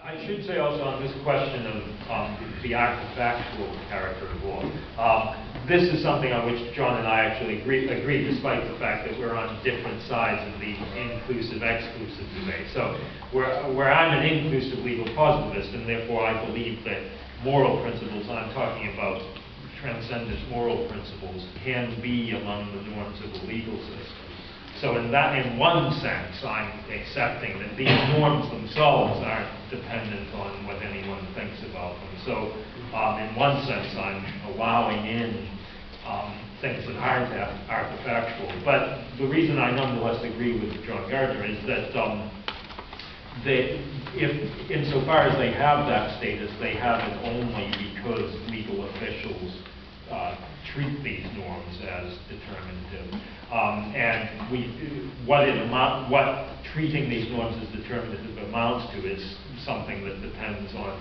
I should say also on this question of the artifactual character of law, this is something on which John and I actually agree, despite the fact that we're on different sides of the inclusive-exclusive debate. So where I'm an inclusive legal positivist, and therefore I believe that moral principles, I'm talking about transcendent moral principles, can be among the norms of the legal system. So in one sense, I'm accepting that these norms themselves aren't dependent on what anyone thinks about them. So in one sense, I'm allowing in things that aren't artifactual. But the reason I nonetheless agree with John Gardner is that if insofar as they have that status, they have it only because legal officials treat these norms as determinative. And what treating these norms as determinative amounts to is something that depends on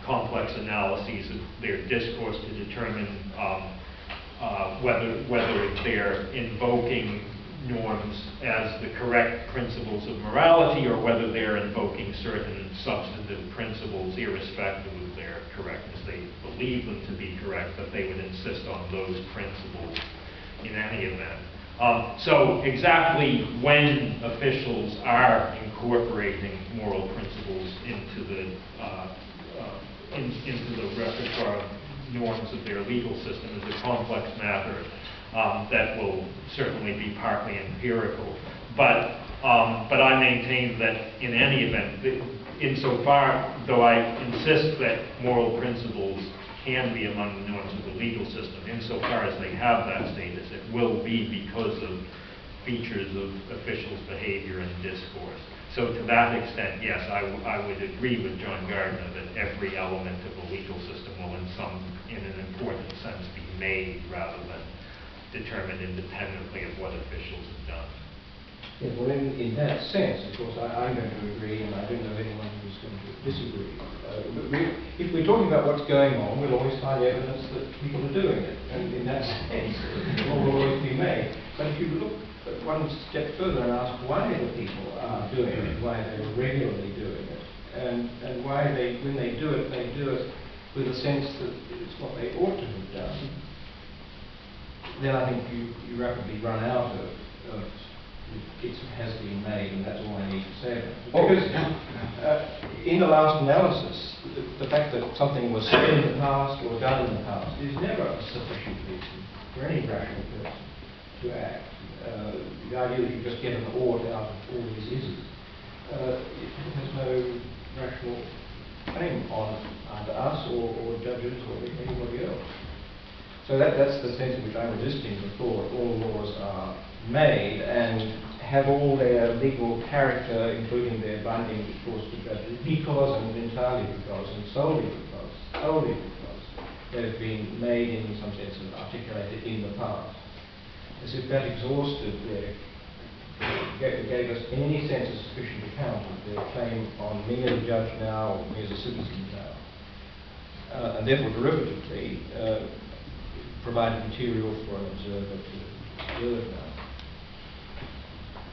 complex analyses of their discourse to determine whether they're invoking norms as the correct principles of morality, or whether they're invoking certain substantive principles irrespective of their correctness. They believe them to be correct, but they would insist on those principles in any event. So exactly when officials are incorporating moral principles into the repertoire of norms of their legal system is a complex matter that will certainly be partly empirical. But I maintain that in any event, insofar though I insist that moral principles can be among the norms of the legal system, insofar as they have that status, it will be because of features of officials' behavior and discourse. So to that extent, yes, I would agree with John Gardner that every element of a legal system will in an important sense be made rather than determined independently of what officials have done. Yes, well, in that sense, of course, I'm going to agree, and I don't know anyone who's going to disagree. If we're talking about what's going on, we'll always find evidence that people are doing it, and in that sense, it will always be made. But if you look one step further and ask why the people are doing it, why they're regularly doing it, and why when they do it with a sense that it's what they ought to have done, then I think you rapidly run out of it has been made, and that's all I need to say about it. Because in the last analysis, the fact that something was said in the past or done in the past is never a sufficient reason for any rational person to act. The idea that you just get an ought out of all these isn't, it has no rational claim on either us or judges or anybody else. So that's the sense in which I'm resisting the thought all laws are made and have all their legal character, including their binding force to judges, because and entirely because and solely because they've been made in some sense and articulated in the past. As if that exhausted gave us any sense of sufficient account of their claim on me as a judge now or me as a citizen now. And therefore, derivatively, provided material for an observer to observe now.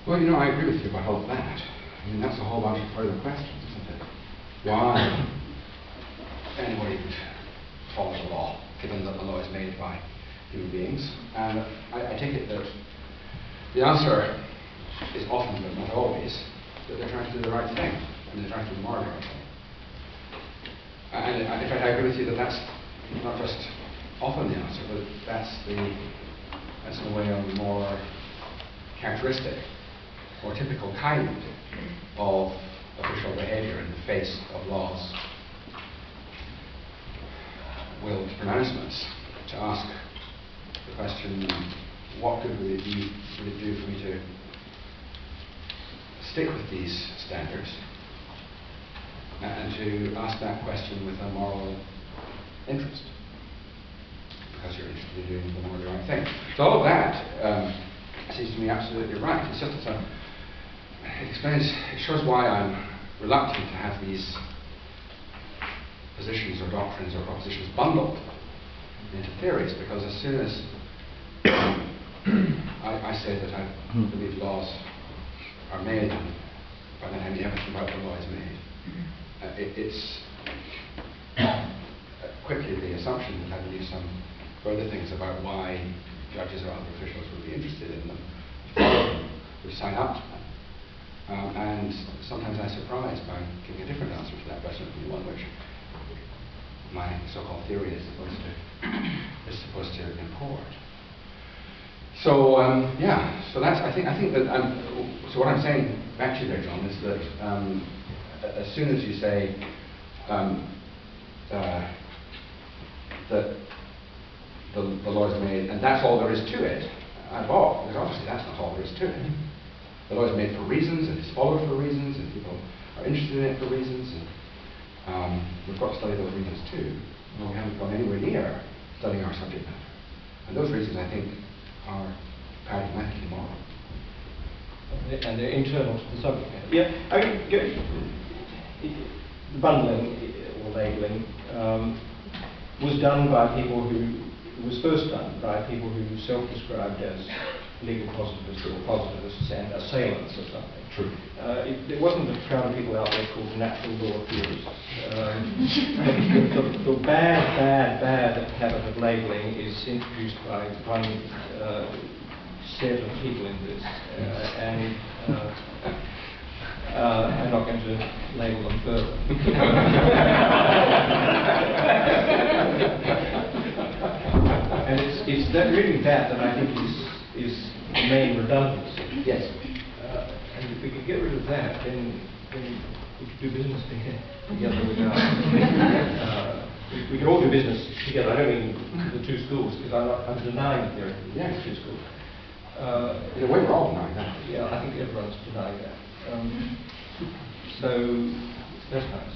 Well, I agree with you about that. I mean, that's a whole bunch of further questions, isn't it? Why anybody would follow the law, given that the law is made by human beings? And I take it that the answer is often, but not always, that they're trying to do the right thing, and they're trying to do the moral right thing. And in fact, I agree with you that that's not just often the answer, but that's in a way a more characteristic or typical kind of official behavior in the face of laws. Willed pronouncements to ask the question, what good would it do for me to stick with these standards, and to ask that question with a moral interest, because you're interested in doing the morally right thing. So all of that seems to me absolutely right. It's just it shows why I'm reluctant to have these positions or doctrines or propositions bundled into theories, because as soon as I say that I believe laws are made, by then I mean everything about the law is made, it's quickly the assumption that I believe some further things about why judges or other officials would be interested in them, would sign up to them. And sometimes I'm surprised by giving a different answer to that question from the one which my so-called theory is supposed to import. So yeah, so that's I think that so what I'm saying back to you there, John, is that as soon as you say that the law is made and that's all there is to it at all, because obviously that's not all there is to it. The law is made for reasons, and it's followed for reasons, and people are interested in it for reasons, and we've got to study those reasons too. We haven't gone anywhere near studying our subject matter. And those reasons, I think, are paradigmatically moral. And they're internal to the subject matter. Yeah, I mean, the bundling or labelling was done by people who, was first done by people who self-described as legal positivists or positivists and assailants or something. True. There wasn't a crowd of people out there called natural law theorists. The bad habit of labelling is introduced by one set of people in this, and I'm not going to label them further. And it's that really that I think is the main redundancy. Yes. And if we could get rid of that, then we could do business together without. We can all do business together. I don't mean the two schools, because I'm denying that there are two schools. In a way, we're all denying that. Yeah, I think everyone's denying that. So that's nice.